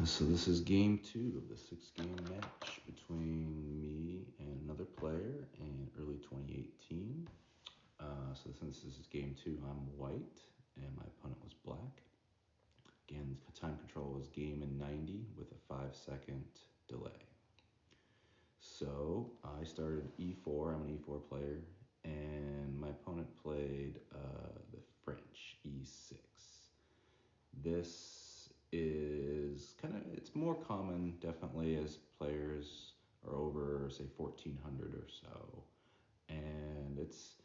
So this is game 2 of the 6-game match between me and another player in early 2018. So since this is game 2, I'm white and my opponent was black. Again, time control was game in 90 with a 5-second delay. So I started E4, I'm an E4 player, and my opponent played the French E6. This is it's more common definitely as players are over, say, 1400 or so. And it's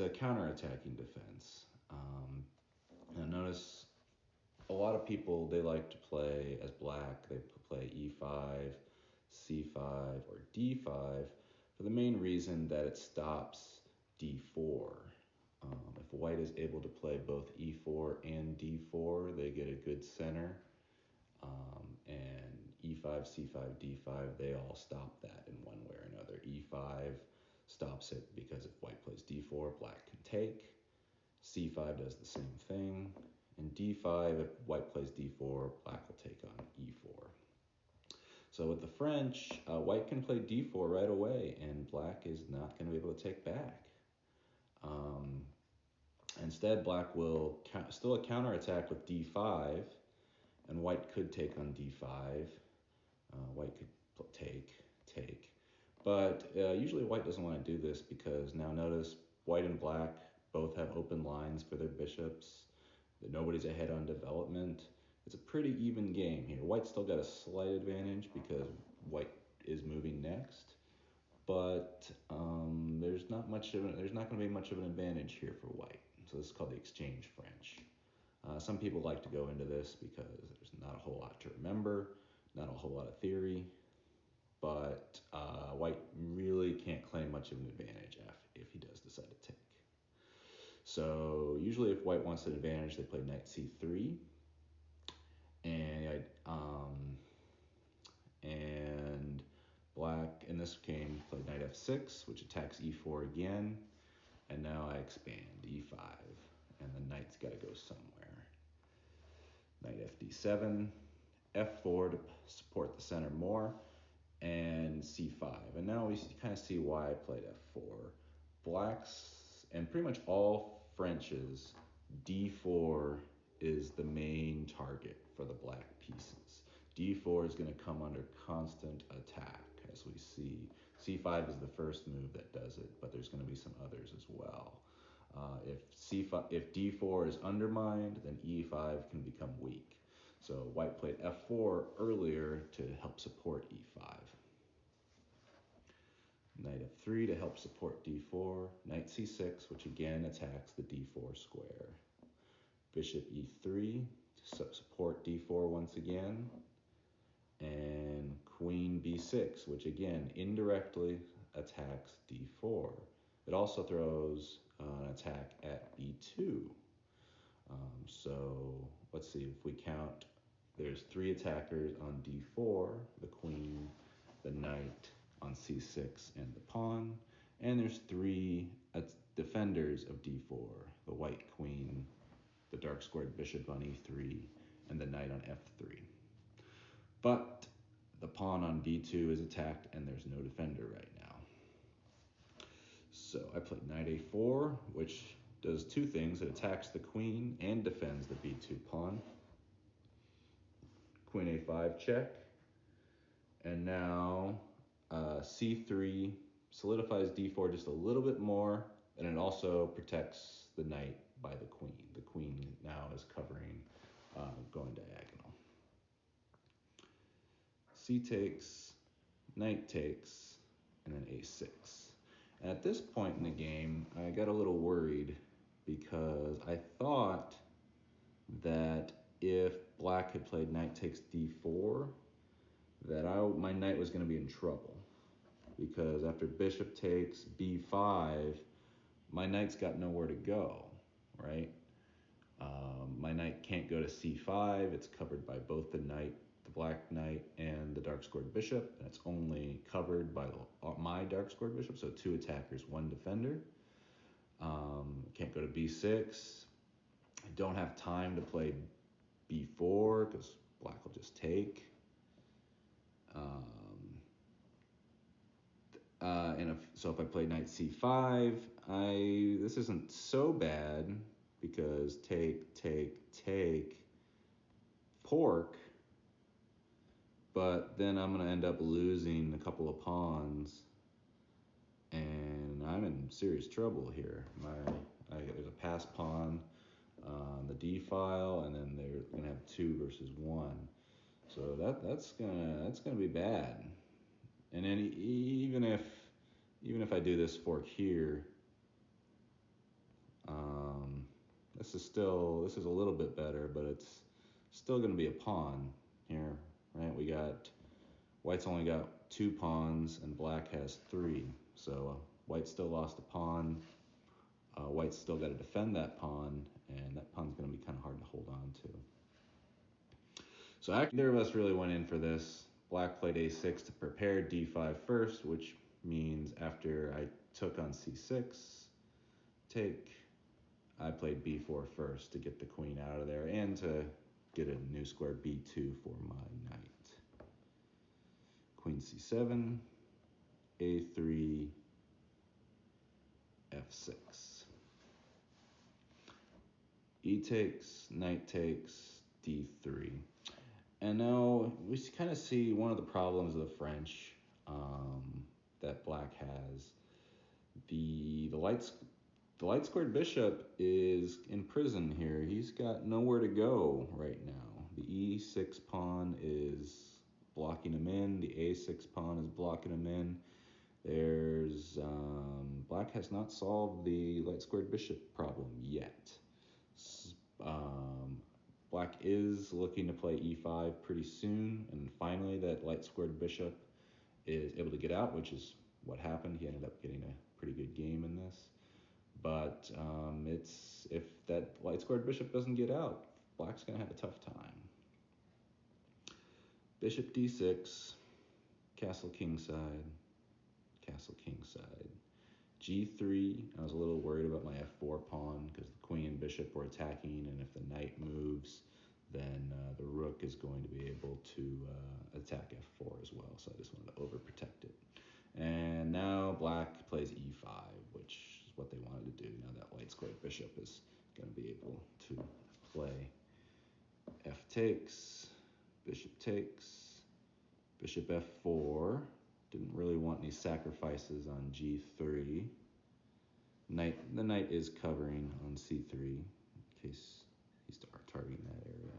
a counterattacking defense. And I notice a lot of people, they like to play as black. They play E5, C5, or D5 for the main reason that it stops D4. If white is able to play both E4 and D4, they get a good center. And E5, C5, D5, they all stop that in one way or another. E5 stops it because if white plays D4, black can take. C5 does the same thing. And D5, if white plays D4, black will take on E4. So with the French, white can play D4 right away, and black is not going to be able to take back. Instead, black will still a counterattack with D5, and white could take on D5. White could take. But usually white doesn't want to do this because now notice white and black both have open lines for their bishops. Nobody's ahead on development. It's a pretty even game here. White's still got a slight advantage because white is moving next. But there's not going to be much of an advantage here for white. So this is called the exchange French. Some people like to go into this because there's not a whole lot to remember, not a whole lot of theory, but white really can't claim much of an advantage if he does decide to take. So usually if white wants an advantage, they play Nc3, and black in this game played knight f6, which attacks e4 again, and now I expand e5, and the knight's got to go somewhere. Knight fd7, f4 to support the center more, and c5. And now we kind of see why I played f4. Black's, and pretty much all French's, d4 is the main target for the black pieces. d4 is going to come under constant attack, as we see. c5 is the first move that does it, but there's going to be some others as well. If d4 is undermined, then e5 can become weak. So white played f4 earlier to help support e5. Knight f3 to help support d4. Knight c6, which again attacks the d4 square. Bishop e3 to support d4 once again. And queen b6, which again indirectly attacks d4. It also throws an attack at b2. So let's see, if we count, there's 3 attackers on d4, the queen, the knight on c6, and the pawn. And there's 3 defenders of d4, the white queen, the dark squared bishop on e3, and the knight on f3. But the pawn on b2 is attacked, and there's no defender right now. So I played knight a4, which does 2 things. It attacks the queen and defends the b2 pawn. Queen a5 check. And now c3 solidifies d4 just a little bit more, and it also protects the knight by the queen. The queen now is covering, going diagonal. C takes, knight takes, and then a6. And at this point in the game, I got a little worried because I thought that if black had played knight takes d4, that my knight was going to be in trouble. Because after bishop takes b5, my knight's got nowhere to go, right? My knight can't go to c5. It's covered by both the black knight and the dark squared bishop, and it's only covered by my dark squared bishop, so 2 attackers, 1 defender. Can't go to b6. I don't have time to play b4 because black will just take. So if I play knight c5, this isn't so bad because take, pork, but then I'm gonna end up losing a couple of pawns, and I'm in serious trouble here. There's a pass pawn on the d file, and then they're gonna have 2 versus 1. So that's gonna be bad. And then even if I do this fork here, this is a little bit better, but it's still going to be a pawn here, right? White's only got 2 pawns and black has 3, so white still lost a pawn. White's still got to defend that pawn, and that pawn's going to be kind of hard to hold on to. So actually, neither of us really went in for this. Black played a6 to prepare d5 first, which means after I took on c6, take, I played b4 first to get the queen out of there and to get a new square b2 for my knight. Queen c7, a3, f6. E takes, knight takes, d3. And now we kind of see one of the problems of the French that black has. The light squared bishop is in prison here. He's got nowhere to go right now. The e6 pawn is blocking him in. The a6 pawn is blocking him in. Black has not solved the light squared bishop problem yet. Black is looking to play e5 pretty soon, and finally that light squared bishop is able to get out, which is what happened. He ended up getting a pretty good game in this. But if that light squared bishop doesn't get out, black's going to have a tough time. Bishop d6, castle kingside, castle kingside. g3, I was a little worried about my f4 pawn because the queen and bishop were attacking, and if the knight moves, then the rook is going to be able to attack f4 as well, so I just wanted to overprotect it. And now black plays e5, which is what they wanted to do. Now that light squared bishop is going to be able to play f takes, bishop takes, bishop f4. Didn't really want any sacrifices on g3. The knight is covering on c3 in case he's targeting that area.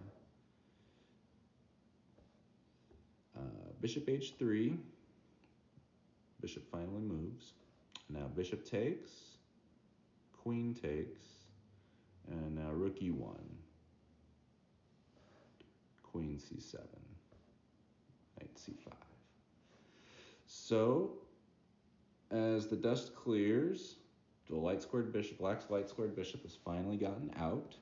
Bishop h3. Bishop finally moves. Now bishop takes, queen takes, and now rook e1, queen c7, knight c5. So as the dust clears, the black's light squared bishop has finally gotten out.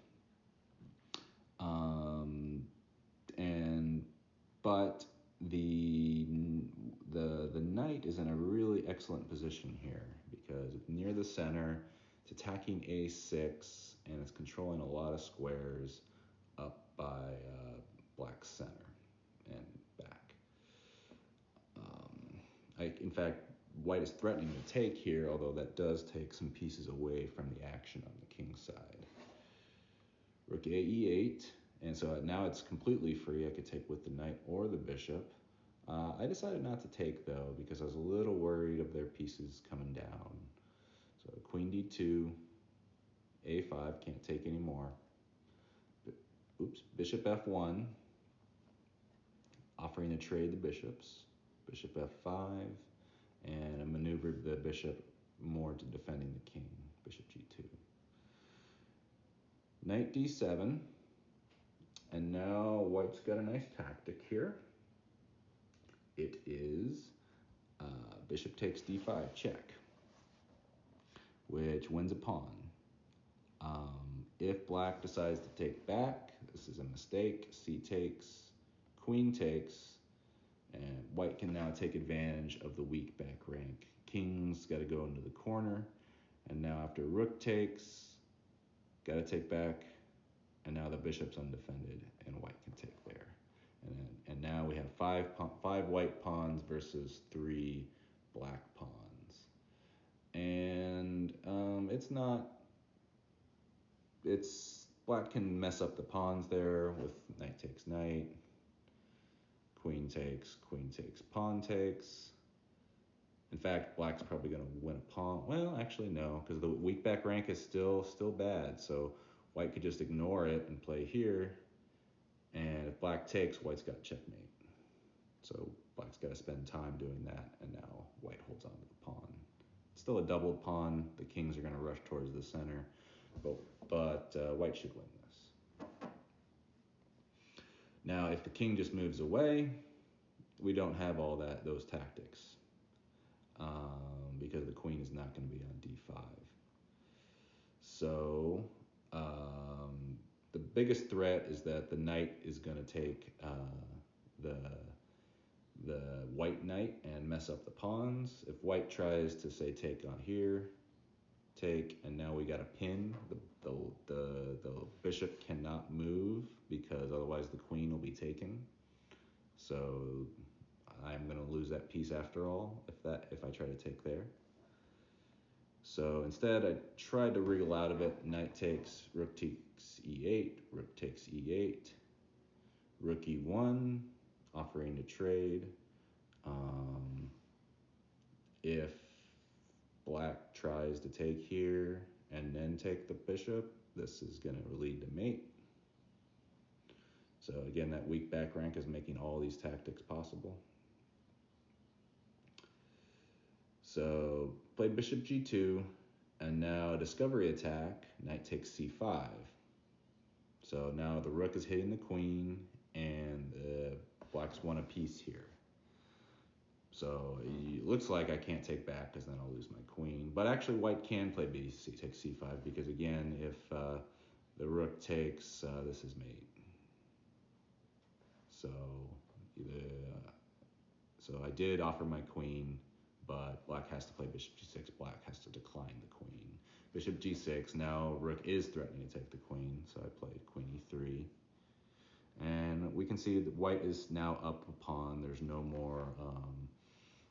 But the knight is in a really excellent position here because it's near the center. It's attacking a6 and it's controlling a lot of squares up by black's center and back. In fact, white is threatening to take here, although that does take some pieces away from the action on the king side. Rook a e8, and so now it's completely free. I could take with the knight or the bishop. I decided not to take, though, because I was a little worried of their pieces coming down. So queen d2, a5, can't take anymore. Bishop f1, offering to trade the bishops. Bishop f5, and I maneuvered the bishop more to defending the king. Bishop g2. Knight d7, and now white's got a nice tactic here. It is bishop takes d5, check, which wins a pawn. If black decides to take back, this is a mistake. C takes, queen takes, and white can now take advantage of the weak back rank. King's got to go into the corner, and now after rook takes, got to take back, and now the bishop's undefended, and white can take there. five white pawns versus 3 black pawns. And black can mess up the pawns there with knight takes knight, queen takes, pawn takes. In fact, black's probably going to win a pawn. Well, actually, no, because the weak back rank is still bad. So white could just ignore it and play here. And if black takes, white's got checkmate. So black's got to spend time doing that, and now white holds on to the pawn. It's still a doubled pawn. The kings are going to rush towards the center, but white should win this. Now, if the king just moves away, we don't have those tactics. Because the queen is not going to be on d5. So the biggest threat is that the knight is going to take the white knight and mess up the pawns. If white tries to say take on here, take, and now we got a pin, the bishop cannot move because otherwise the queen will be taken. So I'm going to lose that piece after all if I try to take there. So instead, I tried to wriggle out of it. Knight takes, rook takes e8, rook takes e8, rook e1, offering to trade. If black tries to take here and then take the bishop, this is going to lead to mate. So again, that weak back rank is making all these tactics possible. So played bishop g2, and now discovery attack, knight takes c5. So now the rook is hitting the queen, and black's won a piece here. So it looks like I can't take back because then I'll lose my queen. But actually white can play take c5 because again, if the rook takes, this is mate. So I did offer my queen, but black has to play bishop g6. Black has to decline the queen. Bishop g6. Now rook is threatening to take the queen, so I played queen e3. And we can see that white is now up a pawn. There's no more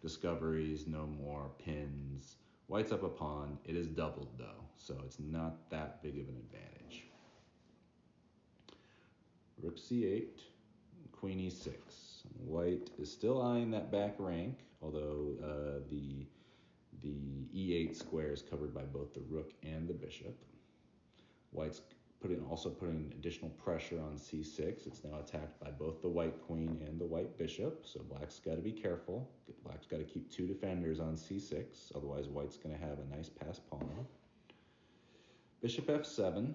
discoveries, no more pins. White's up a pawn. It is doubled though, so it's not that big of an advantage. Rook c8, queen e6. White is still eyeing that back rank, although the e8 square is covered by both the rook and the bishop. White's also putting additional pressure on c6. It's now attacked by both the white queen and the white bishop, so black's got to be careful. Black's got to keep 2 defenders on c6, otherwise white's going to have a nice pass pawn. Bishop f7.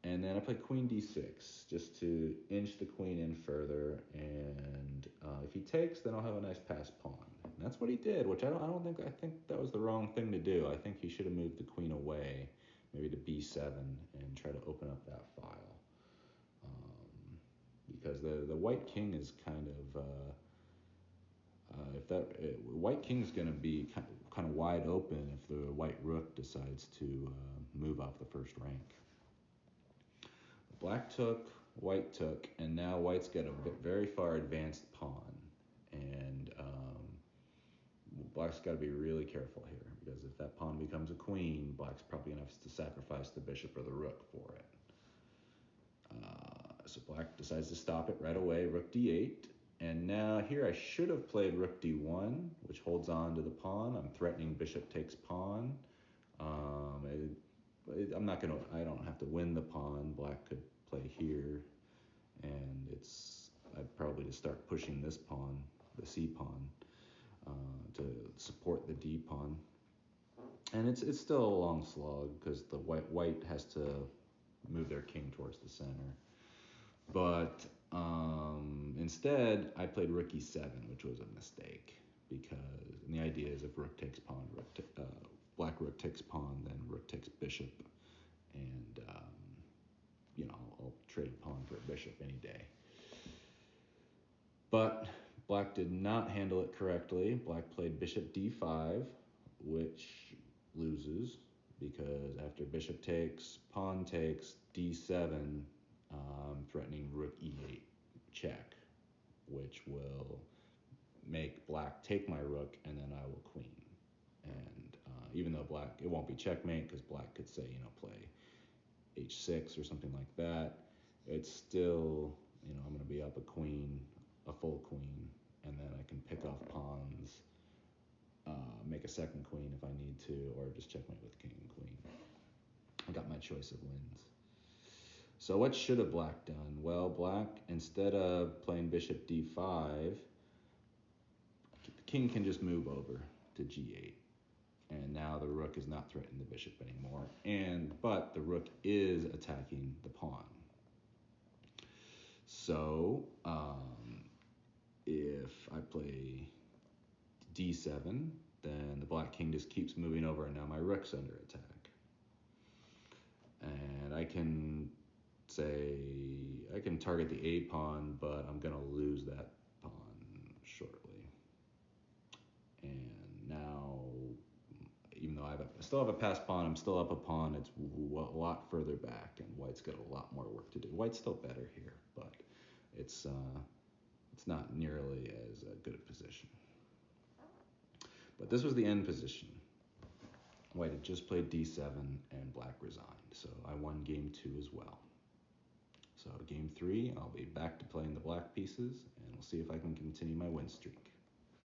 And then I play queen d6 just to inch the queen in further. And if he takes, then I'll have a nice pass pawn. And that's what he did, which I think that was the wrong thing to do. I think he should have moved the queen away, maybe to b7, and try to open up that file. Because the white king is kind of white king is going to be kind of wide open if the white rook decides to move off the first rank. Black took, white took, and now white's got a very far advanced pawn. And black's got to be really careful here, because if that pawn becomes a queen, black's probably going to have to sacrifice the bishop or the rook for it. So black decides to stop it right away, rook d8. And now here I should have played rook d1, which holds on to the pawn. I'm threatening bishop takes pawn. I don't have to win the pawn. Black could play here, and I'd probably just start pushing this pawn, the c pawn, to support the d pawn. And it's still a long slog because the white has to move their king towards the center. But instead, I played rook e7, which was a mistake, and the idea is if rook takes pawn, black rook takes pawn, then rook takes bishop, and I'll trade a pawn for a bishop any day. But black did not handle it correctly. Black played bishop d5, which loses, because after bishop takes, pawn takes, d7, threatening rook e8 check, which which will make black take my rook, and then I will queen. And even though black, it won't be checkmate because black could say, play h6 or something like that, it's still, I'm going to be up a queen, a full queen, and then I can pick off pawns, make a second queen if I need to, or just checkmate with king and queen. I got my choice of wins. So what should have black done? Well, black, instead of playing bishop d5, the king can just move over to g8. And now the rook is not threatening the bishop anymore. But the rook is attacking the pawn. So if I play d7, then the black king just keeps moving over, and now my rook's under attack. And I can target the a pawn, but I'm going to lose that pawn shortly. And now, even though I still have a passed pawn, I'm still up a pawn. It's a lot further back, and white's got a lot more work to do. White's still better here, but it's not nearly as good a position. But this was the end position. White had just played d7, and black resigned. So I won game 2 as well. So game 3, I'll be back to playing the black pieces, and we'll see if I can continue my win streak.